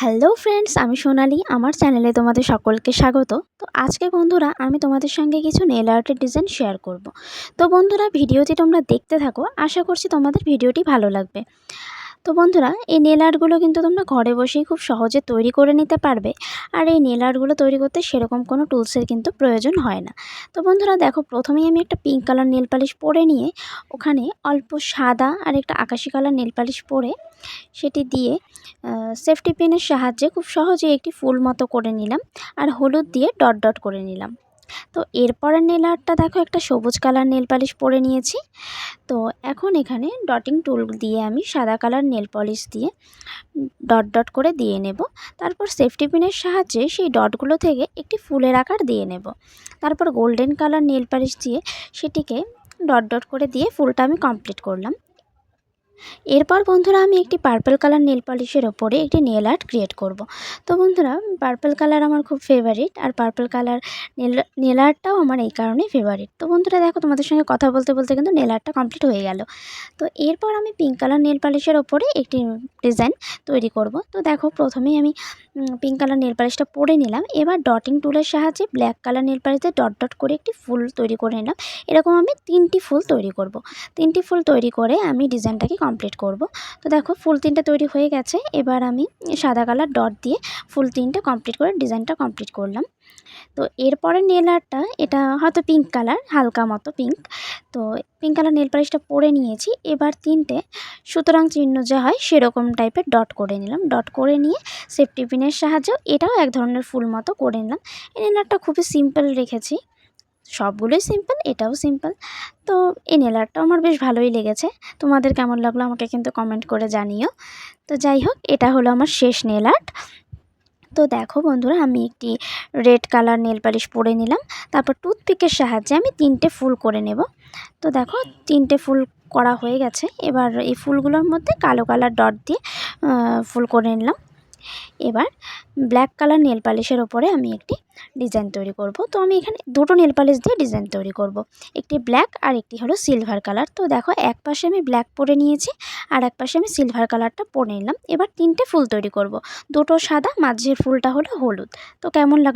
Hello friends, আমি সোনালি। আমার চ্যানেলে তোমাদের সকলকে স্বাগত। তো আজকে বন্ধুরা আমি তোমাদের সঙ্গে কিছু নেল আর্টের ডিজাইন শেয়ার করব। তো বন্ধুরা ভিডিওটি তোমরা দেখতে থাকো, আশা করছি তোমাদের ভিডিওটি ভালো লাগবে। তো বন্ধুরা এই নেল আর্টগুলো কিন্তু তোমরা ঘরে বসেই খুব সহজে তৈরি করে নিতে পারবে। আর এই নেল আর্টগুলো তৈরি করতে সেরকম কোনো টুলসের কিন্তু প্রয়োজন হয় না। তো বন্ধুরা দেখো, প্রথমেই আমি একটা পিঙ্ক কালার নেল পালিশ পরে নিয়ে ওখানে অল্প সাদা আর একটা আকাশি কালার নেল পালিশ পরে সেটি দিয়ে সেফটি পিনের সাহায্যে খুব সহজে একটি ফুল মতো করে নিলাম আর হলুদ দিয়ে ডট ডট করে নিলাম। তো এরপরের নেল আর্টটা দেখো, একটা সবুজ কালার নেল পালিশ পরে নিয়েছি। তো এখন এখানে ডটিং টুল দিয়ে আমি সাদা কালার নেল পলিশ দিয়ে ডট ডট করে দিয়ে নেব। তারপর সেফটি পিনের সাহায্যে সেই ডটগুলো থেকে একটি ফুলের আকার দিয়ে নেব। তারপর গোল্ডেন কালার নেল পালিশ দিয়ে সেটিকে ডট ডট করে দিয়ে ফুলটা আমি কমপ্লিট করলাম। এরপর বন্ধুরা আমি একটি পার্পল কালার নেল পলিশের ওপরে একটি নেল আর্ট ক্রিয়েট করব। তো বন্ধুরা পার্পল কালার আমার খুব ফেভারিট, আর পার্পল কালার নেল আর্টটাও আমার এই কারণেই ফেভারিট। তো বন্ধুরা দেখো, তোমাদের সঙ্গে কথা বলতে বলতে কিন্তু নেল আর্টটা কমপ্লিট হয়ে গেল। তো এরপর আমি পিঙ্ক কালার নেল পলিশের ওপরে একটি ডিজাইন তৈরি করব। তো দেখো, প্রথমেই আমি পিঙ্ক কালার নেল পালিশটা পরে নিলাম। এবার ডটিং টুলের সাহায্যে ব্ল্যাক কালার নেল পালিশ দিয়ে ডট ডট করে একটি ফুল তৈরি করে নিলাম। এরকম আমি 3টি ফুল তৈরি করব। 3টি ফুল তৈরি করে আমি ডিজাইনটাকে কমপ্লিট করব। তো দেখো, ফুল 3টে তৈরি হয়ে গেছে। এবার আমি সাদা কালার ডট দিয়ে ফুল 3টে কমপ্লিট করে ডিজাইনটা কমপ্লিট করলাম। তো এরপরে নেল আর্টটা, এটা হয়তো পিঙ্ক কালার, হালকা মতো পিঙ্ক। তো পিঙ্ক কালার নেল পালিশটা পরে নিয়েছি। এবার 3টে সুতরাং চিহ্ন যা হয় সেরকম টাইপের ডট করে নিলাম। ডট করে নিয়ে সেফটি পিনের সাহায্যে এটাও এক ধরনের ফুল মতো করে নিলাম। এই নেল আর্টটা খুবই সিম্পল রেখেছি, সবগুলোই সিম্পল, এটাও সিম্পল। তো এই নেল আর্টটাও আমার বেশ ভালোই লেগেছে। তোমাদের কেমন লাগলো আমাকে কিন্তু কমেন্ট করে জানিও। তো যাই হোক, এটা হলো আমার শেষ নেল আর্ট। তো দেখো বন্ধুরা, আমি একটি রেড কালার নেল পালিশ পরে নিলাম। তারপর টুথপিকের সাহায্যে আমি 3টে ফুল করে নেব। তো দেখো, 3টে ফুল করা হয়ে গেছে। এবার এই ফুলগুলোর মধ্যে কালো কালার ডট দিয়ে ফুল করে নিলাম। এবার ব্ল্যাক কালার নেল পালিশের ওপরে আমি একটি ডিজাইন তৈরি করব। তো আমি এখানে দুটো নেল পালিশ দিয়ে ডিজাইন তৈরি করব, একটি ব্ল্যাক আর একটি হলো সিলভার কালার। তো দেখো, এক পাশে আমি ব্ল্যাক পরে নিয়েছি আর এক পাশে আমি সিলভার কালারটা পরে নিলাম। এবার 3টে ফুল তৈরি করব, দুটো সাদা, মাঝের ফুলটা হলো হলুদ। তো কেমন লাগলো